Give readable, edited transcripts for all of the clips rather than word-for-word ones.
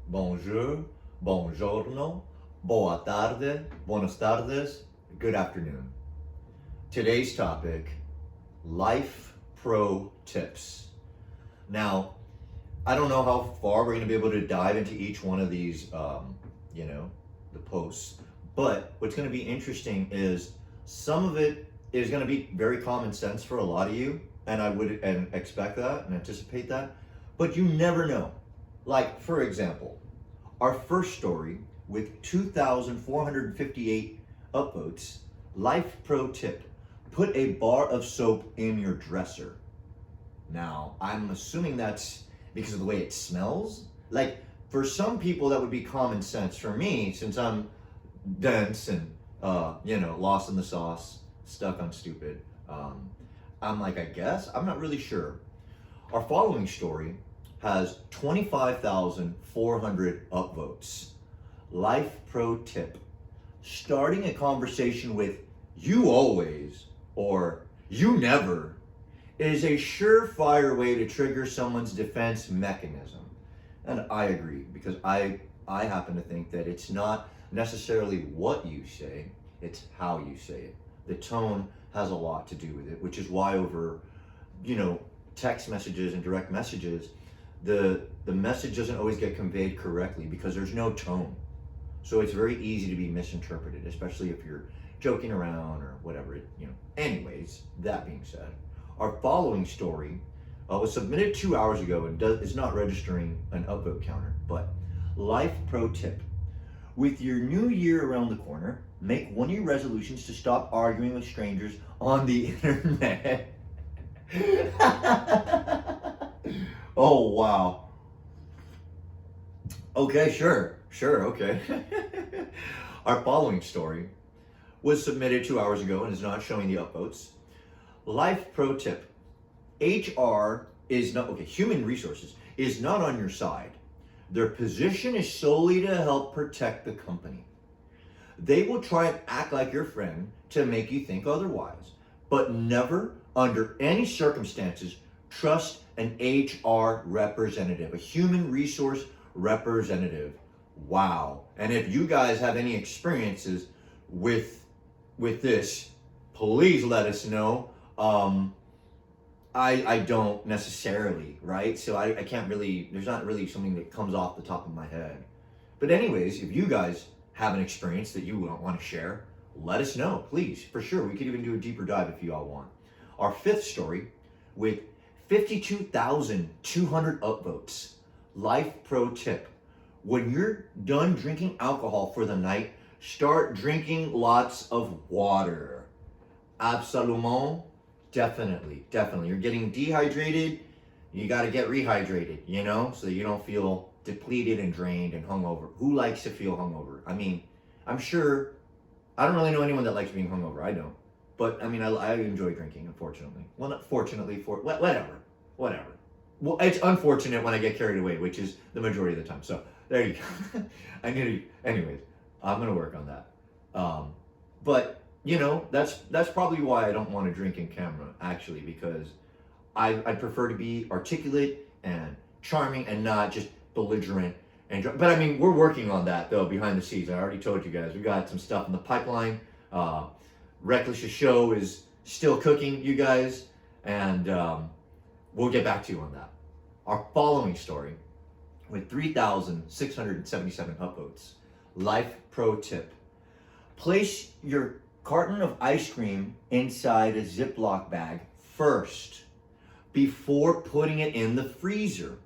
bonjour, buongiorno, boa tarde, buenas tardes, good afternoon. Today's topic, life pro tips. Now, I don't know how far we're going to be able to dive into each one of these, the posts. But what's going to be interesting is some of it is going to be very common sense for a lot of you, and I would expect that and anticipate that. But you never know. Like, for example, our first story with 2,458 upvotes, life pro tip, put a bar of soap in your dresser. Now, I'm assuming that's because of the way it smells. Like, for some people that would be common sense. For me, since I'm dense and lost in the sauce, stuck on stupid, I'm like, I guess, I'm not really sure. Our following story has 25,400 upvotes. Life pro tip, starting a conversation with "you always" or "you never" is a surefire way to trigger someone's defense mechanism. And I agree, because I happen to think that it's not necessarily what you say, it's how you say it. The tone has a lot to do with it, which is why over, text messages and direct messages, the message doesn't always get conveyed correctly because there's no tone. So it's very easy to be misinterpreted, especially if you're joking around or whatever. Anyways, that being said, our following story was submitted 2 hours ago and is not registering an upvote counter. But life pro tip: with your new year around the corner, make one of your resolutions to stop arguing with strangers on the internet. Oh, wow. Okay, sure, okay. Our following story was submitted 2 hours ago and is not showing the upvotes. Life pro tip: HR is not, human resources is not on your side. Their position is solely to help protect the company. They will try and act like your friend to make you think otherwise, but never, under any circumstances, trust an HR representative, a human resource representative. Wow. And if you guys have any experiences with this, please let us know. I don't necessarily, right? So I can't really, there's not really something that comes off the top of my head. But anyways, if you guys have an experience that you don't want to share, let us know, please. For sure, we could even do a deeper dive if you all want. Our fifth story with 52,200 upvotes. Life pro tip: when you're done drinking alcohol for the night, start drinking lots of water. Absolument. Definitely. You're getting dehydrated, you got to get rehydrated, so that you don't feel depleted and drained and hungover. Who likes to feel hungover? I mean, I'm sure, I don't really know anyone that likes being hungover. I don't. But, I enjoy drinking, unfortunately. Well, not fortunately, whatever. Well, it's unfortunate when I get carried away, which is the majority of the time. So, there you go. Anyways, I'm going to work on that. But, that's probably why I don't want to drink in camera, actually, because I prefer to be articulate and charming and not just belligerent. But we're working on that, though, behind the scenes. I already told you guys, we got some stuff in the pipeline. Reckless's show is still cooking, you guys, and we'll get back to you on that. Our following story, with 3,677 upvotes, life pro tip: place your carton of ice cream inside a Ziploc bag first before putting it in the freezer.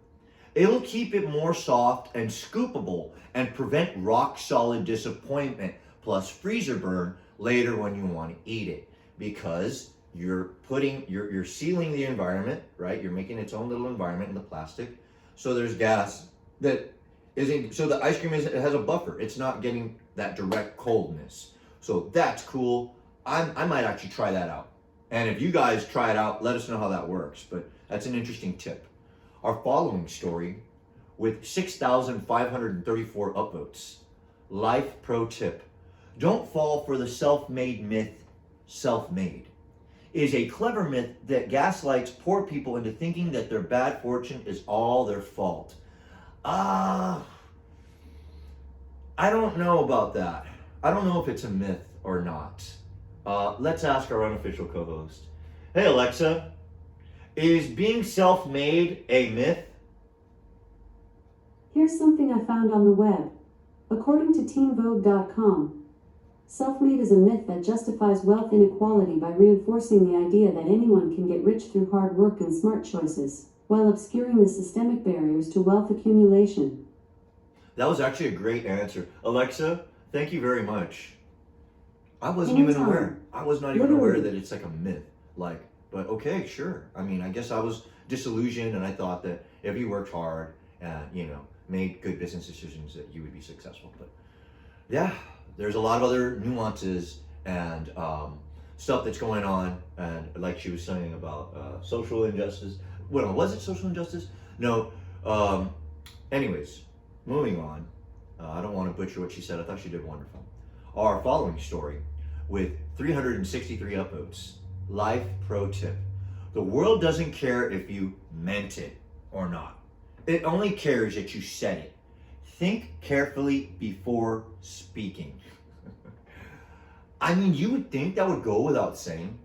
It'll keep it more soft and scoopable and prevent rock solid disappointment plus freezer burn later when you want to eat it, because you're sealing the environment, right? You're making its own little environment in the plastic, so there's gas that isn't, so the ice cream it has a buffer. It's not getting that direct coldness. So that's cool. I might actually try that out. And if you guys try it out, let us know how that works. But that's an interesting tip. Our following story, with 6,534 upvotes, life pro tip: don't fall for the self-made myth. Self-made is a clever myth that gaslights poor people into thinking that their bad fortune is all their fault. I don't know about that. I don't know if it's a myth or not. Let's ask our unofficial co-host. Hey Alexa, is being self-made a myth? Here's something I found on the web. According to teenvogue.com, self-made is a myth that justifies wealth inequality by reinforcing the idea that anyone can get rich through hard work and smart choices, while obscuring the systemic barriers to wealth accumulation. That was actually a great answer. Alexa, thank you very much. I wasn't even aware. I was not even aware that it's like a myth. But okay, sure. I mean, I guess I was disillusioned and I thought that if you worked hard and, made good business decisions that you would be successful. But yeah, there's a lot of other nuances and stuff that's going on. And like she was saying about social injustice. Well, was it social injustice? No. Anyways, moving on. I don't want to butcher what she said. I thought she did wonderful. Our following story with 363 upvotes. Life pro tip. The world doesn't care if you meant it or not. It only cares that you said it. Think carefully before speaking. I mean, you would think that would go without saying,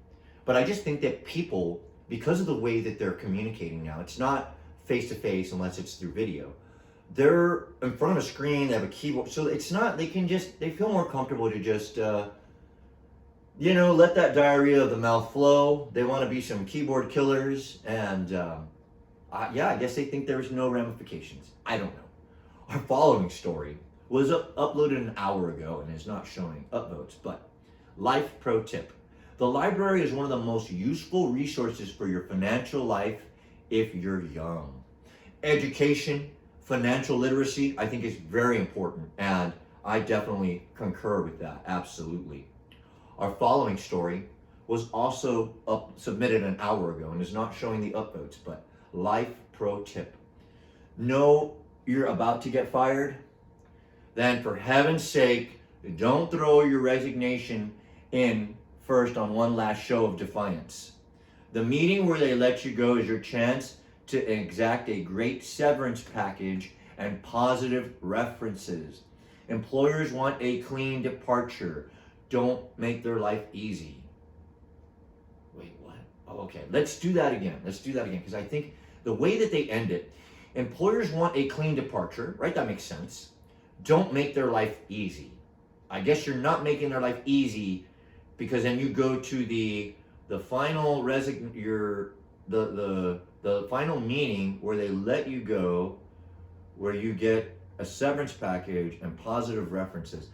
but I just think that people, because of the way that they're communicating now, it's not face to face unless it's through video. They're in front of a screen, they have a keyboard, so it's not, they feel more comfortable to just, let that diarrhea of the mouth flow. They want to be some keyboard killers, and I guess they think there's no ramifications. I don't know. Our following story was uploaded an hour ago and is not showing upvotes, but life pro tip. The library is one of the most useful resources for your financial life if you're young. Education, financial literacy, I think is very important, and I definitely concur with that, absolutely. Our following story was also submitted an hour ago and is not showing the upvotes, but life pro tip. Know you're about to get fired? Then for heaven's sake, don't throw your resignation in first on one last show of defiance. The meeting where they let you go is your chance to exact a great severance package and positive references. Employers want a clean departure. Don't make their life easy. Wait, what? Oh, okay. Let's do that again. Because I think the way that they end it, employers want a clean departure, right? That makes sense. Don't make their life easy. I guess you're not making their life easy because then you go to the final the final meeting where they let you go, where you get a severance package and positive references.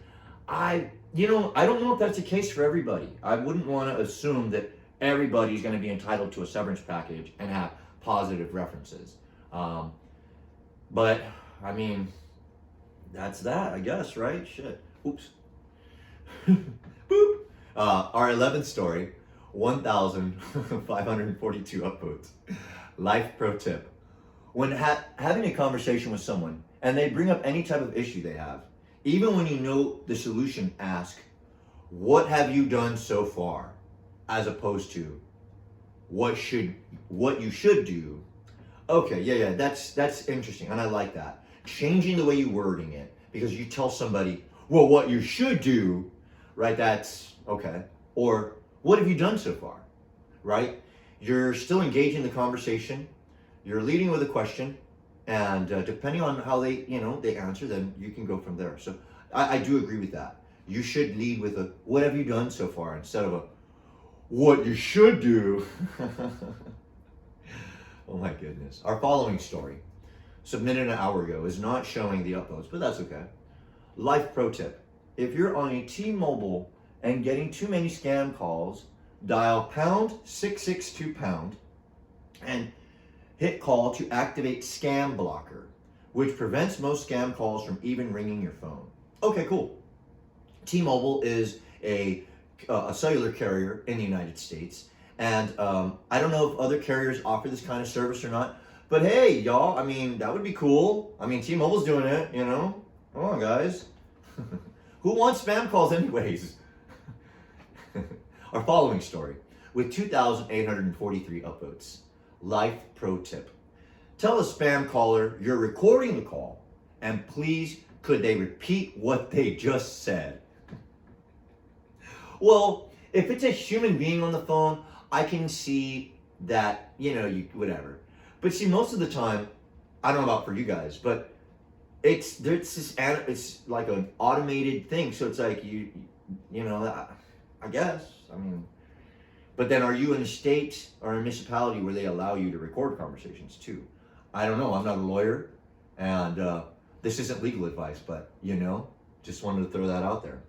I don't know if that's the case for everybody. I wouldn't want to assume that everybody's going to be entitled to a severance package and have positive references. But, I mean, that's that, I guess, right? Shit. Oops. Boop. Our 11th story, 1,542 upvotes. Life pro tip. When having a conversation with someone and they bring up any type of issue they have, even when you know the solution, ask, what have you done so far? As opposed to, what you should do. Okay, yeah, that's interesting, and I like that. Changing the way you're wording it, because you tell somebody, well, what you should do, right? That's okay. Or, what have you done so far, right? You're still engaging the conversation. You're leading with a question, and depending on how they answer, then you can go from there. So I do agree with that. You should lead with a, what have you done so far, instead of a, what you should do. Oh my goodness. Our following story, submitted an hour ago, is not showing the upvotes, but that's okay. Life pro tip. If you're on a T-Mobile and getting too many scam calls, dial #662# and hit call to activate scam blocker, which prevents most scam calls from even ringing your phone. Okay, cool. T-Mobile is a cellular carrier in the United States. And I don't know if other carriers offer this kind of service or not, but hey, y'all, I mean, that would be cool. I mean, T-Mobile's doing it, Come on, guys. Who wants spam calls anyways? Our following story, with 2,843 upvotes. Life pro tip. Tell a spam caller you're recording the call, and please Could they repeat what they just said? Well, if it's a human being on the phone, I can see that, you whatever. But see, most of the time, I don't know about for you guys, but it's like an automated thing. So it's like I guess. I mean, but then are you in a state or a municipality where they allow you to record conversations too? I don't know. I'm not a lawyer, and this isn't legal advice, but just wanted to throw that out there.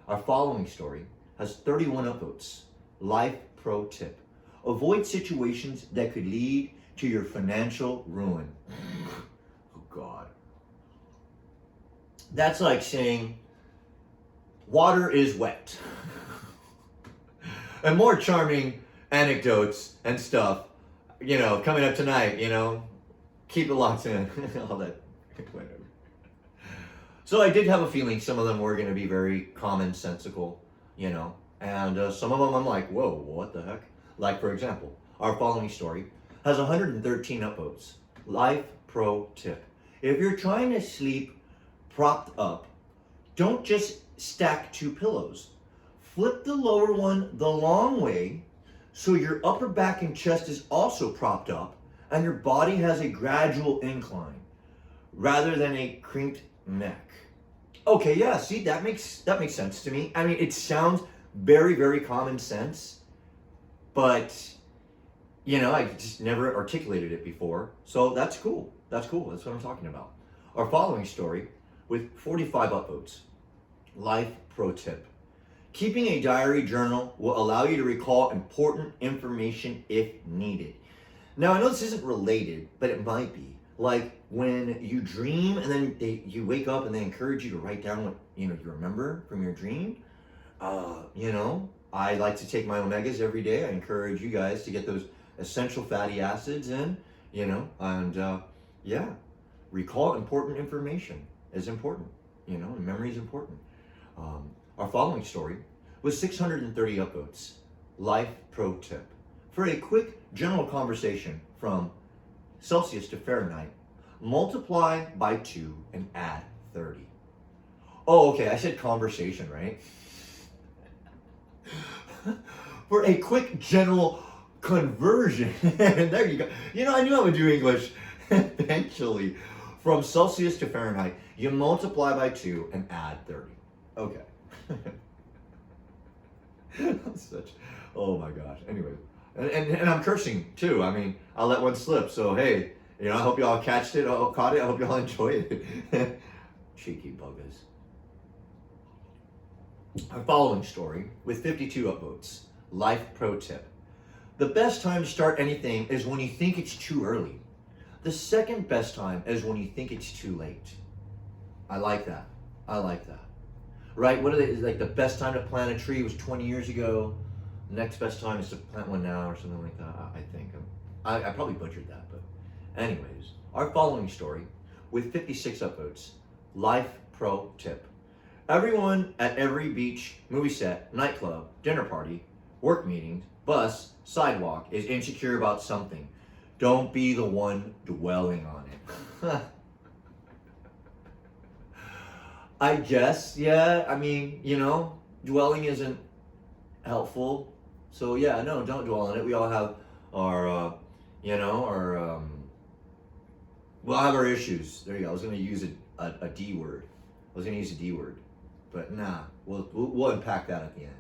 Our following story has 31 upvotes. Life pro tip: avoid situations that could lead to your financial ruin. Oh God. That's like saying water is wet. And more charming anecdotes and stuff, coming up tonight, keep it locked in. All that, whatever. So I did have a feeling some of them were going to be very commonsensical, and some of them I'm like, whoa, what the heck? Like, for example, our following story has 113 upvotes. Life pro tip: if you're trying to sleep propped up, don't just stack two pillows. Flip the lower one the long way so your upper back and chest is also propped up and your body has a gradual incline rather than a crimped neck. Okay, yeah, see, that makes sense to me. I mean, it sounds very, very common sense, but I just never articulated it before. So that's cool. That's what I'm talking about. Our following story with 45 upvotes. Life pro tip: keeping a diary journal will allow you to recall important information if needed. Now, I know this isn't related, but it might be. Like when you dream and then you wake up and they encourage you to write down what you remember from your dream. I like to take my omegas every day. I encourage you guys to get those essential fatty acids in, and recall important information is important, and memory is important. Our following story was 630 upvotes. Life pro tip: for a quick general conversation from Celsius to Fahrenheit, multiply by 2 and add 30. Oh, okay, I said conversation, right? For a quick general conversion, there you go. I knew I would do English eventually. From Celsius to Fahrenheit, you multiply by 2 and add 30. Okay. Oh my gosh. Anyway, and I'm cursing too. I mean, I'll let one slip. So hey, I hope y'all caught it. I hope y'all enjoy it. Cheeky buggers. Our following story with 52 upvotes. Life pro tip: the best time to start anything is when you think it's too early. The second best time is when you think it's too late. I like that. Right? What are they, like the best time to plant a tree was 20 years ago. The next best time is to plant one now or something like that, I think. I probably butchered that, but anyways. Our following story with 56 upvotes. Life pro tip: everyone at every beach, movie set, nightclub, dinner party, work meeting, bus, sidewalk is insecure about something. Don't be the one dwelling on it. I guess, yeah. I mean, dwelling isn't helpful. So yeah, no, don't dwell on it. We all have our, we'll have our issues. There you go. I was going to use a D word. But nah, we'll unpack that at the end.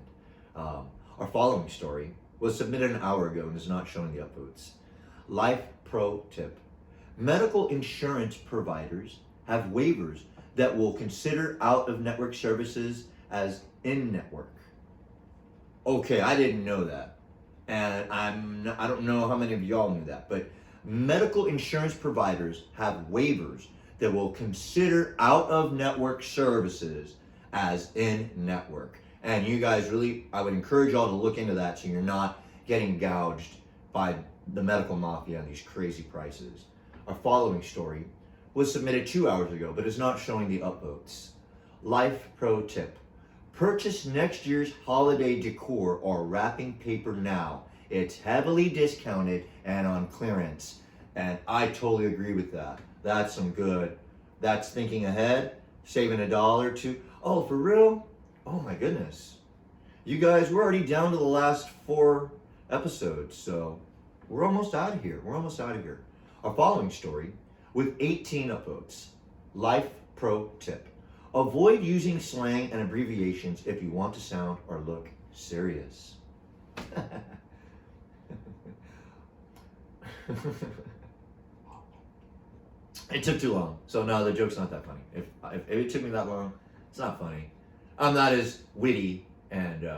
Our following story was submitted an hour ago and is not showing the upvotes. Life pro tip: medical insurance providers have waivers that will consider out-of-network services as in-network. Okay, I didn't know that. And I don't know how many of y'all knew that, but medical insurance providers have waivers that will consider out-of-network services as in-network. And you guys really, I would encourage y'all to look into that so you're not getting gouged by the medical mafia and these crazy prices. Our following story was submitted 2 hours ago, but is not showing the upvotes. Life pro tip: purchase next year's holiday decor or wrapping paper now. It's heavily discounted and on clearance. And I totally agree with that. That's thinking ahead. saving $1 or $2. Oh, for real? Oh my goodness. You guys, we're already down to the last 4 episodes, so we're almost out of here. We're almost out of here. Our following story with 18 upvotes. Life pro tip. Avoid using slang and abbreviations if you want to sound or look serious. It took too long, so no, the joke's not that funny. If it took me that long, it's not funny. I'm not as witty and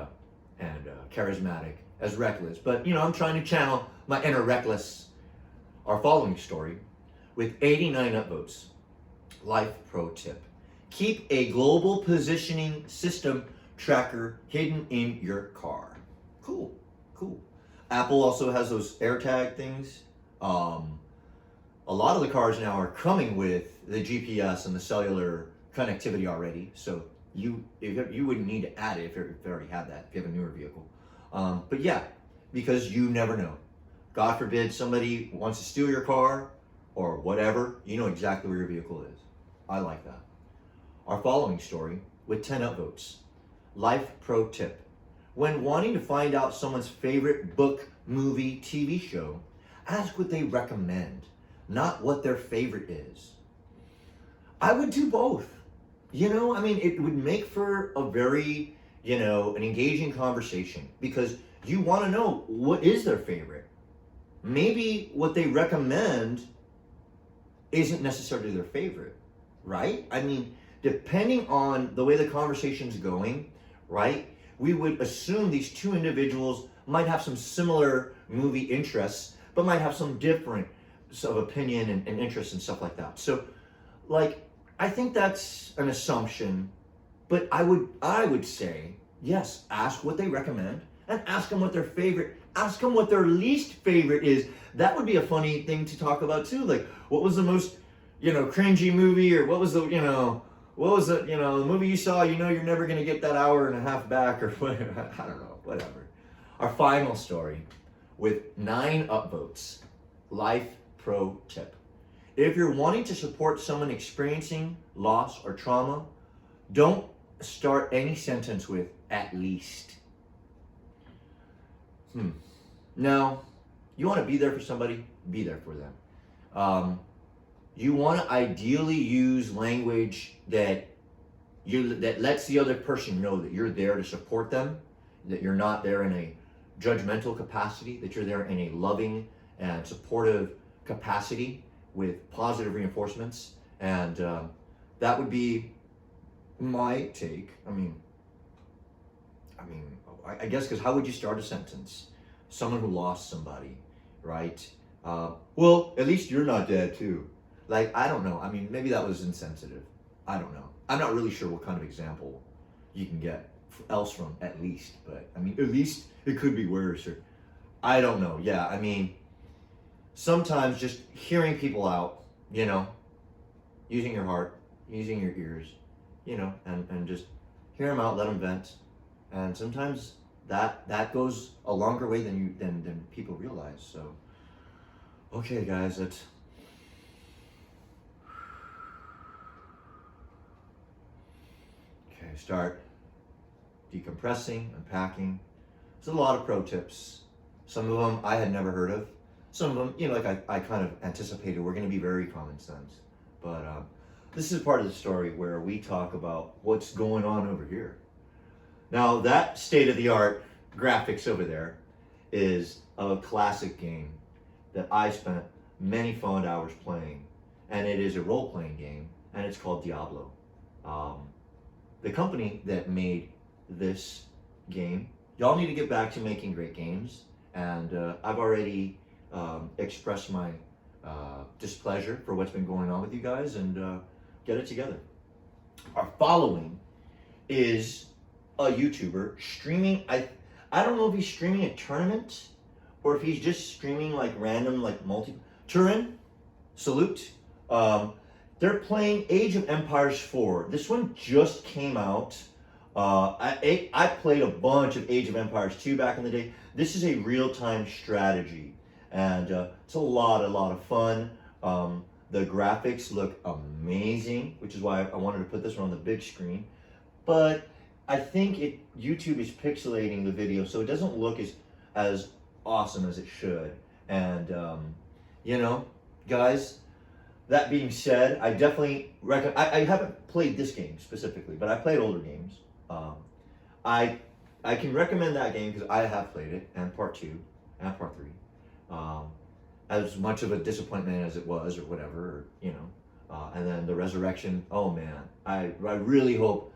charismatic as Reckless, but you know, I'm trying to channel my inner Reckless. Our following story with 89 upvotes. Life pro tip. Keep a global positioning system tracker hidden in your car. Cool, cool. Apple also has those AirTag things. A lot of the cars now are coming with the GPS and the cellular connectivity already, so you wouldn't need to add it if you already had that, if you have a newer vehicle. But yeah, because you never know. God forbid somebody wants to steal your car or whatever, you know exactly where your vehicle is. I like that. Our following story with 10 upvotes. Life pro tip. When wanting to find out someone's favorite book, movie, TV show, ask what they recommend, not what their favorite is. I would do both. You know, I mean, it would make for a very, you know, an engaging conversation because you want to know what is their favorite. Maybe what they recommend isn't necessarily their favorite, right? I mean, depending on the way the conversation's going, right, we would assume these two individuals might have some similar movie interests, but might have some different of opinion and interests and stuff like that. So, like, I think that's an assumption, but I would say, yes, ask what they recommend and ask them what their favorite, ask them what their least favorite is. That would be a funny thing to talk about too. Like, what was the most, you know, cringy movie, or what was the, you know, what was the, you know, the movie you saw, you know, you're never going to get that hour and a half back, or whatever. I don't know, whatever. Our final story with 9 upvotes. Life pro tip. If you're wanting to support someone experiencing loss or trauma, don't start any sentence with "at least." Now, you want to be there for somebody, be there for them. You want to ideally use language that lets the other person know that you're there to support them, that you're not there in a judgmental capacity, that you're there in a loving and supportive capacity with positive reinforcements. And that would be my take. I guess, because how would you start a sentence? Someone who lost somebody, right? Well, at least you're not dead too. Like, I don't know. I mean, maybe that was insensitive. I don't know. I'm not really sure what kind of example you can get else from "at least," but I mean, at least it could be worse, or I don't know. Yeah, I mean, sometimes just hearing people out, you know, using your heart, using your ears, you know, and just hear them out, let them vent. And sometimes that goes a longer way than people realize. So, okay, guys, let's. Okay, start decompressing, unpacking. There's a lot of pro tips. Some of them I had never heard of. Some of them, you know, like I kind of anticipated were going to be very common sense. But this is part of the story where we talk about what's going on over here. Now, that state-of-the-art graphics over there is a classic game that I spent many fond hours playing. And it is a role-playing game, and it's called Diablo. The company that made this game, y'all need to get back to making great games. And I've already expressed my displeasure for what's been going on with you guys, and get it together. Our following is a YouTuber streaming. I don't know if he's streaming a tournament or if he's just streaming like random, like Turin, salute. They're playing Age of Empires 4. This one just came out. I played a bunch of Age of Empires 2 back in the day. This is a real-time strategy, and it's a lot of fun. The graphics look amazing, which is why I wanted to put this one on the big screen. But I think YouTube is pixelating the video, so it doesn't look as awesome as it should. And you know, guys, that being said, I definitely recommend. I haven't played this game specifically, but I played older games. I can recommend that game because I have played it, and part 2 and part 3. As much of a disappointment as it was, or whatever, or, you know. And then the Resurrection. Oh man, I really hope.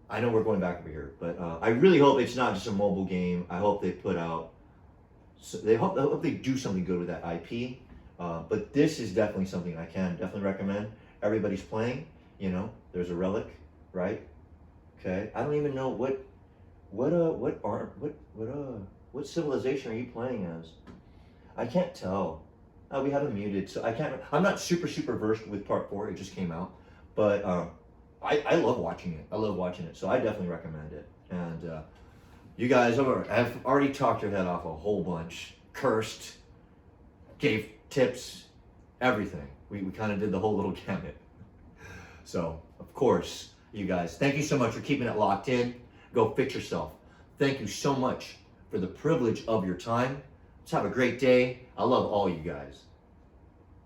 I know we're going back over here, but I really hope it's not just a mobile game. I hope they put out. I hope they do something good with that IP. But this is definitely something I can definitely recommend. Everybody's playing. You know, there's a relic, right? Okay. I don't even know what civilization are you playing as? I can't tell. We have it muted, so I can't. I'm not super versed with part 4. It just came out, but I love watching it. I love watching it, so I definitely recommend it. And you guys, I've already talked your head off a whole bunch, cursed, gave tips, everything. We kind of did the whole little gamut. So of course, you guys, thank you so much for keeping it locked in. Go fix yourself. Thank you so much for the privilege of your time. Let's have a great day. I love all you guys.